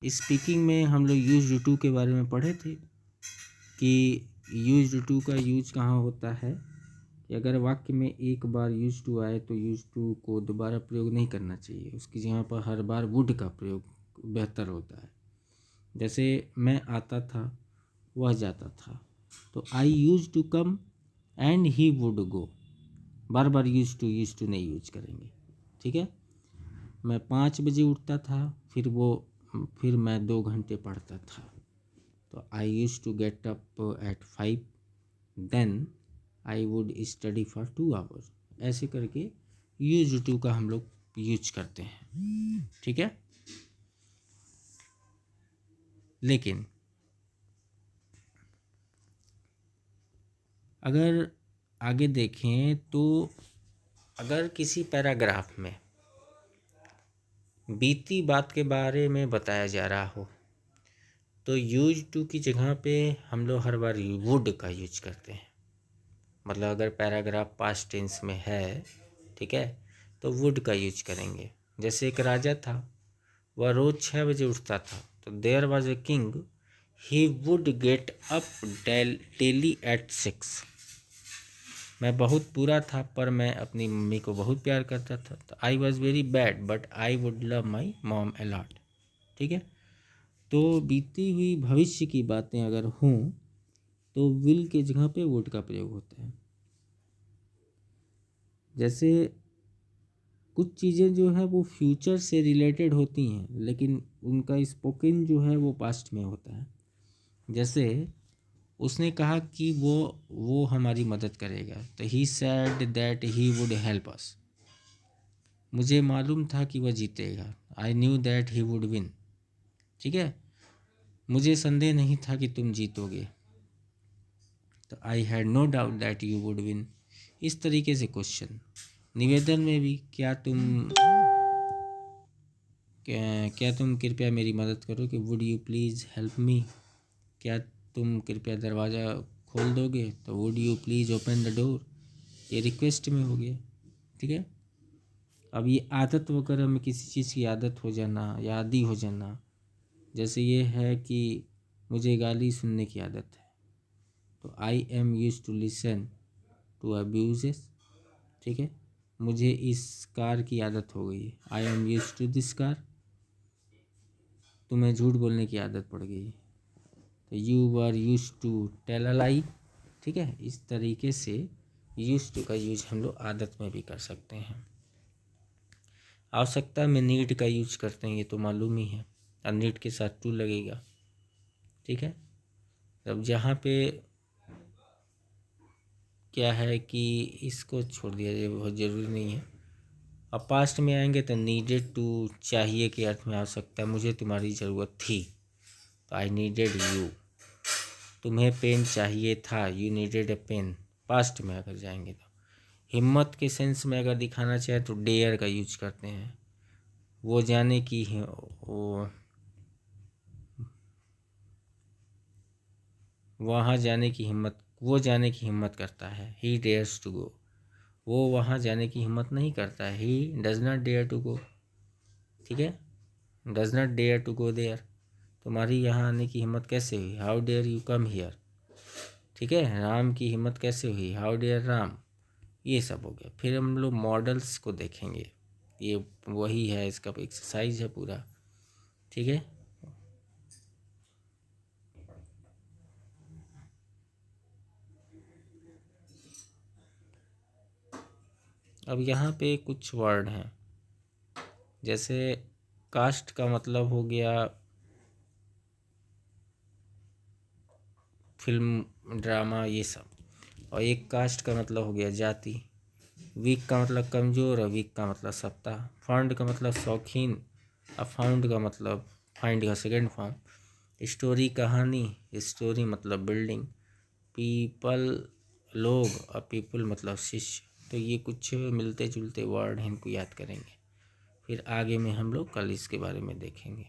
Speaking में हम लोग यूज्ड टू के बारे में पढ़े थे कि यूज्ड टू का यूज कहाँ होता है कि अगर वाक्य में एक बार यूज्ड टू आए तो यूज्ड टू को दोबारा प्रयोग नहीं करना चाहिए, उसकी जगह पर हर बार वुड का प्रयोग बेहतर होता है। जैसे मैं आता था, वह जाता था, तो I used to come and he would go. बार बार यूज टू नहीं यूज करेंगे, ठीक है। मैं 5 बजे उठता था, फिर मैं 2 घंटे पढ़ता था, तो I used to get up at 5, then I would study for 2 hours. ऐसे करके यूज टू का हम लोग यूज करते हैं, ठीक है। लेकिन अगर आगे देखें तो अगर किसी पैराग्राफ में बीती बात के बारे में बताया जा रहा हो तो यूज टू की जगह पे हम लोग हर बार वुड का यूज करते हैं। मतलब अगर पैराग्राफ पास्ट टेंस में है, ठीक है, तो वुड का यूज करेंगे। जैसे एक राजा था, वह रोज 6 बजे उठता था, तो there was a king, he would get up daily at 6। मैं बहुत बुरा था पर मैं अपनी मम्मी को बहुत प्यार करता था, तो I was very bad but I would love my mom a lot, ठीक है। तो बीती हुई भविष्य की बातें अगर हों तो विल के जगह पे वुड का प्रयोग होता है। जैसे कुछ चीज़ें जो है वो फ्यूचर से रिलेटेड होती हैं, लेकिन उनका स्पोकन जो है वो पास्ट में होता है। जैसे उसने कहा कि वो हमारी मदद करेगा, तो he said that he would help us. मुझे मालूम था कि वह जीतेगा, I knew that he would win, ठीक है। मुझे संदेह नहीं था कि तुम जीतोगे, तो I had no doubt that you would win. इस तरीके से क्वेश्चन निवेदन में भी क्या तुम कृपया मेरी मदद करो कि would you please help me. क्या तुम कृपया दरवाज़ा खोल दोगे, तो would you please open the door. ये रिक्वेस्ट में हो गया, ठीक है। अब ये आदत वगैरह में किसी चीज़ की आदत हो जाना या आदी हो जाना, जैसे ये है कि मुझे गाली सुनने की आदत है, तो I am use to listen to abuses, ठीक है। मुझे इस कार की आदत हो गई है, I am use to this car. तुम्हें झूठ बोलने की आदत पड़ गई, तो you were used to tell a lie, ठीक है। इस तरीके से यूज टू का यूज हम लोग आदत में भी कर सकते हैं। आवश्यकता में नीड का यूज करते हैं, ये तो मालूम ही है, और नीड के साथ टू लगेगा, ठीक है। अब जहाँ पे क्या है कि इसको छोड़ दिया जाए, बहुत ज़रूरी नहीं है। अब पास्ट में आएंगे तो नीडेड टू चाहिए के अर्थ में आ सकता है, मुझे तुम्हारी ज़रूरत थी, तो आई नीडेड यू। तुम्हें पेन चाहिए था, you needed a pen, past में अगर जाएंगे तो। हिम्मत के सेंस में अगर दिखाना चाहे तो डेयर का यूज करते हैं। वो जाने की वो वहाँ जाने की हिम्मत, वो जाने की हिम्मत करता है, ही डेयर्स टू गो। वो वहाँ जाने की हिम्मत नहीं करता है, he does not dare to go, ठीक है। Does not dare to go there. तुम्हारी यहाँ आने की हिम्मत कैसे हुई, how dare you come here, ठीक है। राम की हिम्मत कैसे हुई, हाउ डेयर राम। ये सब हो गया। फिर हम लोग मॉडल्स को देखेंगे, ये वही है, इसका एक्सरसाइज है पूरा, ठीक है। अब यहाँ पे कुछ वर्ड हैं, जैसे कास्ट का मतलब हो गया फिल्म ड्रामा ये सब, और एक कास्ट का मतलब हो गया जाति। वीक का मतलब कमज़ोर और वीक का मतलब सत्ता। फाउंड का मतलब शौकीन, और फाउंड का मतलब फाइंड का सेकेंड फॉर्म। स्टोरी कहानी, स्टोरी मतलब बिल्डिंग। पीपल लोग, और पीपल मतलब शिष्य। तो ये कुछ मिलते जुलते वर्ड हैं, इनको याद करेंगे। फिर आगे में हम लोग कल इसके बारे में देखेंगे।